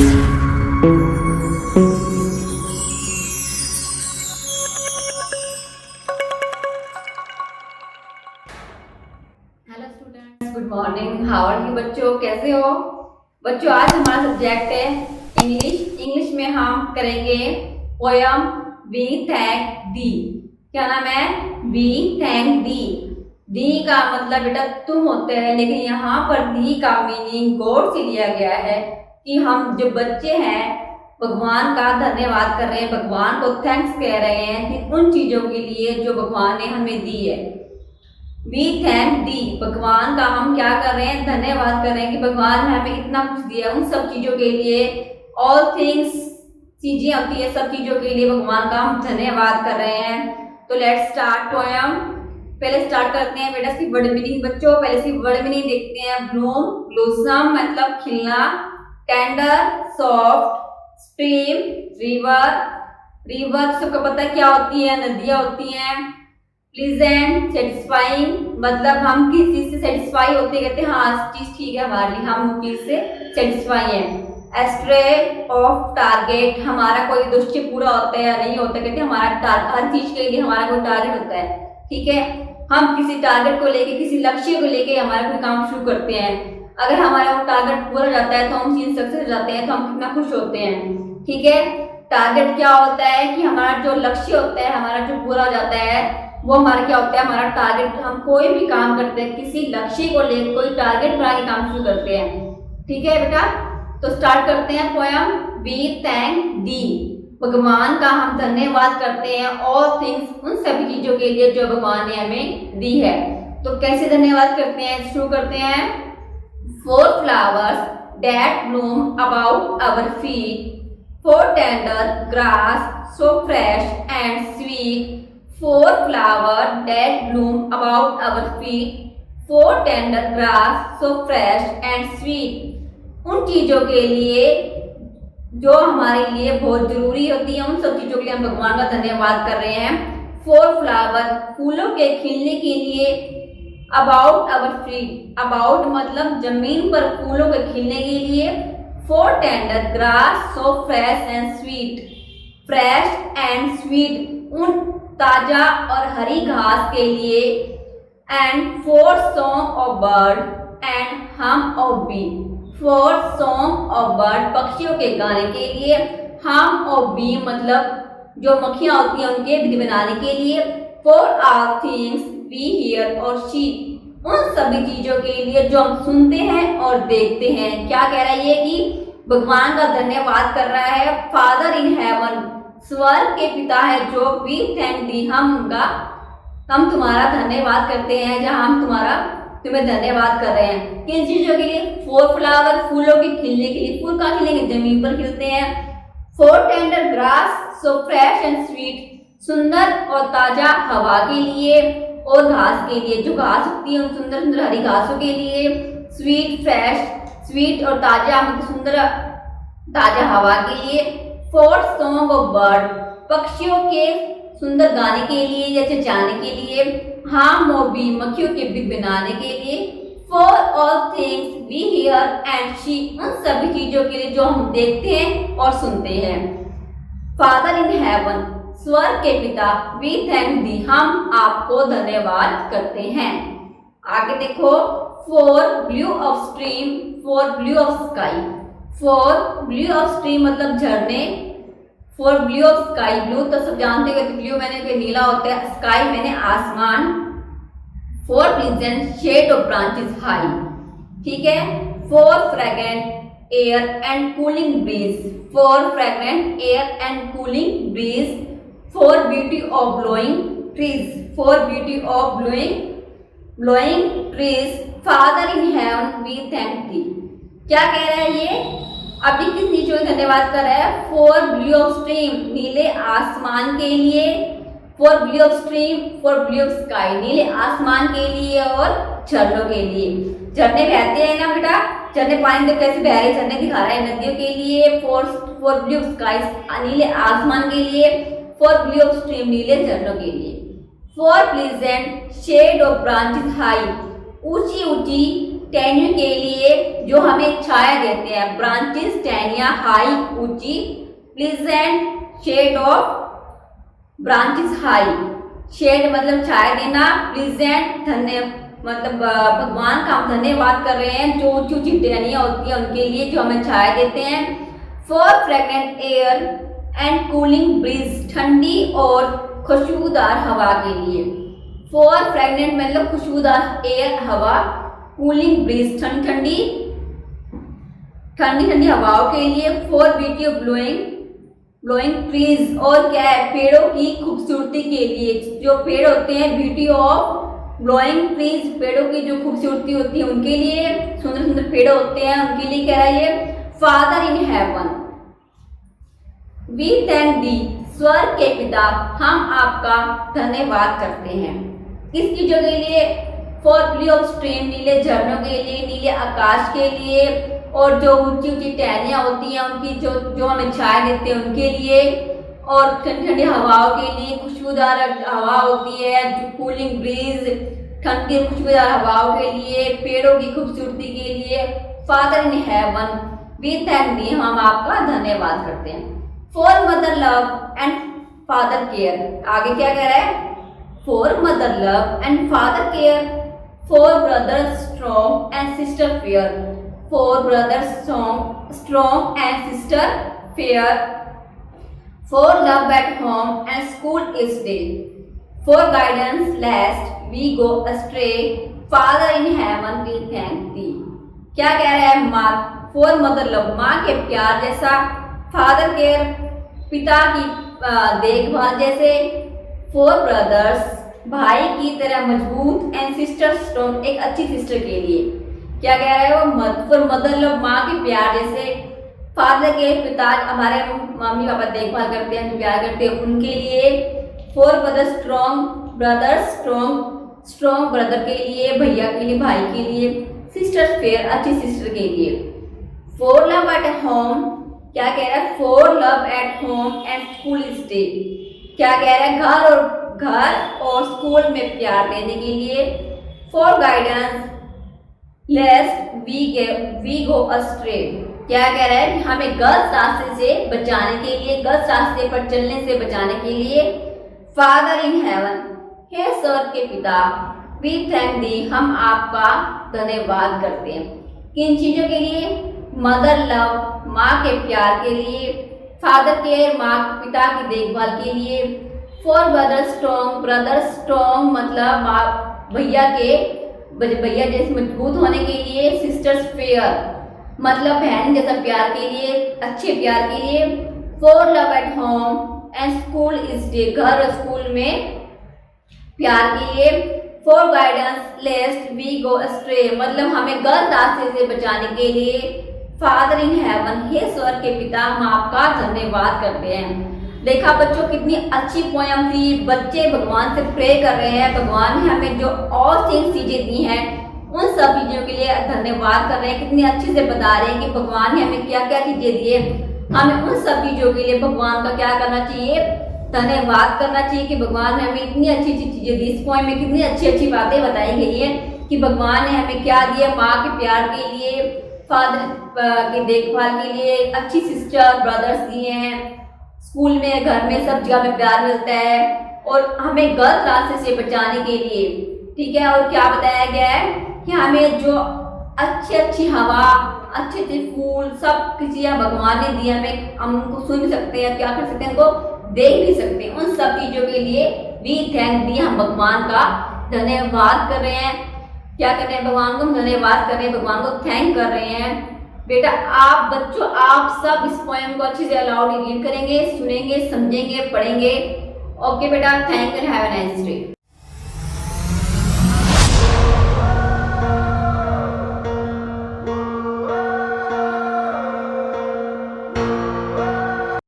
Hello students, good morning. How are you बच्चों, कैसे हो बच्चों? आज हमारा सब्जेक्ट है इंग्लिश। इंग्लिश में हम करेंगे पोयम वी थैंक दी। क्या नाम है? वी थैंक दी। दी का मतलब बेटा तुम होते हैं, लेकिन यहाँ पर दी का मीनिंग गॉड से लिया गया है कि हम जो बच्चे हैं भगवान का धन्यवाद कर रहे हैं, भगवान को थैंक्स कह रहे हैं कि उन चीजों के लिए जो भगवान ने हमें दी है। वी थैंक दी, भगवान का हम क्या कर रहे हैं? धन्यवाद कर रहे हैं कि भगवान ने हमें इतना कुछ दिया, उन सब चीजों के लिए। ऑल थिंग्स, चीजें होती है, सब चीजों के लिए भगवान का हम धन्यवाद कर रहे हैं। तो लेट्स स्टार्ट पोयम। पहले स्टार्ट करते हैं बेटा इसकी वर्ड मीनिंग। बच्चों पहले इसकी वर्ड मीनिंग देखते हैं। ब्लूम, ब्लूसम मतलब खिलना। Tender, soft. Stream, river, river सबको पता है क्या होती है? नदियां होती हैं। प्लीजेंट, सेटिस्फाइंग मतलब हम किस चीज से सेटिस्फाई होते हैं, कहते हैं हाँ चीज ठीक है हमारे लिए, हम उस चीज से सेटिस्फाई हैं। एस्ट्रे ऑफ टारगेट, हमारा कोई उद्देश्य पूरा होता है या नहीं होता, कहते हैं हमारा हर चीज के लिए हमारा कोई टारगेट होता है। ठीक है, हम किसी टारगेट को लेके, किसी लक्ष्य को लेके हमारा कोई काम शुरू करते हैं। अगर हमारा वो टारगेट पूरा हो जाता है तो हम चीज सक्सेस हो जाते हैं, तो हम कितना खुश होते हैं। ठीक है, टारगेट क्या होता है कि हमारा जो लक्ष्य होता है, हमारा जो पूरा हो जाता है वो हमारा क्या होता है? हमारा टारगेट। हम कोई भी काम करते हैं किसी लक्ष्य को लेकर, कोई टारगेट बना के काम शुरू करते हैं। ठीक है बेटा, तो स्टार्ट करते हैं पोयम वी थैंक दी। भगवान का हम धन्यवाद करते हैं ऑल थिंग्स, उन सभी चीजों के लिए जो भगवान ने हमें दी है। तो कैसे धन्यवाद करते हैं? शुरू करते हैं। For flowers that bloom about our feet, for tender grass so fresh and sweet, four flowers that bloom about our feet, four tender grass so fresh and sweet। उन चीजों के लिए जो हमारे लिए बहुत जरूरी होती है, उन सब चीजों के लिए हम भगवान का धन्यवाद कर रहे हैं। फोर फ्लावर फूलों के खिलने के लिए, अबाउट आवर फीट, अबाउट मतलब जमीन पर फूलों के खिलने के लिए। For tender grass so fresh and sweet, fresh and sweet उन ताजा और हरी घास के लिए। And for song of bird and hum of bee, for song of bird पक्षियों के गाने के लिए। हम ऑफ बी मतलब जो मक्खियां होती हैं उनके विधि बनाने के लिए। For all things we hear or see, उन सभी चीजों के लिए जो हम सुनते हैं और देखते हैं। क्या कह रहा है ये कि भगवान का धन्यवाद कर रहा है। फादर इन हेवन, स्वर्ग के पिता है जो, वी थैंक दी, हम तुम्हारा धन्यवाद करते हैं, जहां हम तुम्हें धन्यवाद कर रहे हैं। किन चीजों के लिए? फोर फ्लावर फूलों के खिलने के लिए, फूल कहाँ खिलेंगे? जमीन पर खिलते हैं। Four tender grass so fresh and sweet, सुंदर और ताजा हवा के लिए और घास के लिए, जो घास उगती है उन सुंदर सुंदर हरी घासों के लिए। स्वीट फ्रेश, स्वीट और ताजा मतलब सुंदर ताजा हवा के लिए। फोर सॉन्ग ऑफ बर्ड, पक्षियों के सुंदर गाने के लिए या चहचहाने के लिए। हाँ मोबी, मक्खियों के बिग बनाने के लिए। For all things we hear and see, उन सभी चीजों के लिए जो हम देखते हैं और सुनते हैं। फादर इन हेवन, स्वर्ग के पिता, वी थैंक दी, हम आपको धन्यवाद करते हैं। आगे देखो। For blue of stream, for blue of sky, for blue of stream मतलब झरने। For blue of sky, blue तो सब जानते हैं कि ब्लू मैंने नीला होता है, स्काई मैंने आसमान। For pleasant shade of branches high, ठीक है। For fragrant air and cooling breeze, for fragrant air and cooling breeze. For beauty of blowing trees, for beauty of blowing trees. Father in heaven we thank thee. क्या कह रहा है ये? अभी किस चीजों का धन्यवाद कर रहा है? फॉर ब्लू ऑफ स्ट्रीम, नीले आसमान के लिए। For blue of stream, for blue of sky, नीले आसमान के लिए और झरनों के लिए। झरने बहते हैं ना बेटा, झरने पानी तो कैसे बह रहे झरने दिखा रहा है, नदियों के लिए। फॉर ब्लू ऑफ स्काई, नीले आसमान के लिए। फॉर ब्लू ऑफ स्ट्रीम, नीले झरनों के लिए। For pleasant shade of branches high, ऊंची ऊंची टहनियों के लिए जो हमें छाया देते हैं। ब्रांचेस टहनियाँ हाई ऊंची, pleasant shade of branches high, shade मतलब छाया देना, प्लीजेंट धन्य मतलब भगवान का हम धन्यवाद कर रहे हैं जो ऊंची ऊंची टहनियाँ होती हैं उनके लिए जो हमें छाया देते हैं। For fragrant air and cooling breeze, ठंडी और खुशबूदार हवा के लिए। फॉर फ्रेगनेंट मतलब खुशबूदार एयर हवा, कूलिंग ब्रीज ठंडी ठंडी ठंडी ठंडी हवाओं के लिए। For beauty of blowing trees, और क्या है, पेड़ों की खूबसूरती के लिए। जो पेड़ होते हैं, ब्यूटी ऑफ ब्लोइंग ट्रीज, पेड़ों की जो खूबसूरती होती है उनके लिए, सुंदर सुंदर पेड़ होते हैं उनके लिए कह रहा है ये। Father in heaven we thank thee, स्वर्ग के पिता हम आपका धन्यवाद करते हैं। किस चीजों के लिए? फॉर ब्लू ऑफ स्ट्रीम, नीले झरनों के लिए, नीले आकाश के लिए, और जो ऊंची ऊंची टहनियाँ होती हैं उनकी जो हमें छाया देते हैं उनके लिए, और ठंडी ठंडी हवाओं के लिए, खुशबूदार हवा होती है जो कूलिंग ब्रीज, ठंडी खुशबूदार हवाओं के लिए, पेड़ों की खूबसूरती के लिए। Father in heaven we thank thee, हम आपका धन्यवाद करते हैं। For mother love and father care, आगे क्या कह रहा है? For mother love and father care, for brothers strong and sister fair, for brothers strong and sister fair, for love at home and school is day, for guidance lest we go astray, father in heaven we thank thee. क्या कह रहा है? माँ, for mother love, माँ के प्यार जैसा, father care पिता की देखभाल जैसे, फॉर ब्रदर्स भाई की तरह मजबूत, एंड सिस्टर स्ट्रॉन्ग एक अच्छी सिस्टर के लिए। क्या कह रहा है वो? फॉर मदर लव, माँ के प्यार जैसे, फादर के पिता हमारे मम्मी पापा देखभाल करते हैं, प्यार करते हैं उनके लिए। फॉर ब्रदर्स स्ट्रॉन्ग ब्रदर के लिए, भैया के लिए, भाई के लिए। सिस्टर फेयर अच्छी सिस्टर के लिए। फॉर लव एट होम, क्या कह रहा है? For love at home and school stay, क्या कह रहा है? घर और स्कूल में प्यार देने के लिए। For guidance lest we go अस्ट्रे, क्या कह रहा है? हमें गलत रास्ते से बचाने के लिए, गलत रास्ते पर चलने से बचाने के लिए। फादर इन हेवन, हे स्वर्ग के पिता, वी थैंक दी, हम आपका धन्यवाद करते हैं। किन चीजों के लिए? मदर लव, माँ के प्यार के लिए। फादर केयर, माँ पिता की देखभाल के लिए। फॉर ब्रदर स्ट्रॉन्ग मतलब भैया जैसे मजबूत होने के लिए। सिस्टर्स फेयर मतलब बहन जैसा प्यार के लिए, अच्छे प्यार के लिए। For love at home and school is day, घर और स्कूल में प्यार के लिए। For guidance lest we go अस्ट्रे मतलब हमें गलत रास्ते से बचाने के लिए। फादर इन हेवन, हे स्वर्ग के पिता, हम आपका धन्यवाद करते हैं। देखा बच्चों कितनी अच्छी पोयम थी। बच्चे भगवान से प्रे कर रहे हैं, भगवान ने हमें जो और चीजें दी हैं उन सब चीजों के लिए धन्यवाद कर रहे हैं। कितनी अच्छे से बता रहे हैं कि भगवान ने हमें क्या क्या चीजें दी है। हमें उन सब चीजों के लिए भगवान का क्या करना चाहिए? धन्यवाद करना चाहिए कि भगवान ने हमें इतनी अच्छी अच्छी चीजें दी। इस पोयम में कितनी अच्छी अच्छी बातें बताई गई है कि भगवान ने हमें क्या दिया। माँ के प्यार के लिए, फादर की देखभाल के लिए, अच्छी सिस्टर ब्रदर्स दिए हैं, स्कूल में, घर में, सब जगह में प्यार मिलता है, और हमें गलत रास्ते से बचाने के लिए। ठीक है, और क्या बताया गया है कि हमें जो अच्छी हवा, अच्छे फूल, सब चीज़ें भगवान ने दी, हमें हम उनको सुन भी सकते हैं, क्या कर सकते हैं, उनको देख भी सकते हैं। उन सब चीज़ों के लिए वी थैंक दी, हम भगवान का धन्यवाद कर रहे हैं। क्या कर रहे हैं? भगवान को हम धन्यवाद कर रहे हैं, भगवान को थैंक कर रहे हैं। बेटा आप बच्चों आप सब इस पोएम को अच्छे से अलाउड रीड करेंगे, सुनेंगे, समझेंगे, पढ़ेंगे। ओके बेटा, thank you, have a nice day.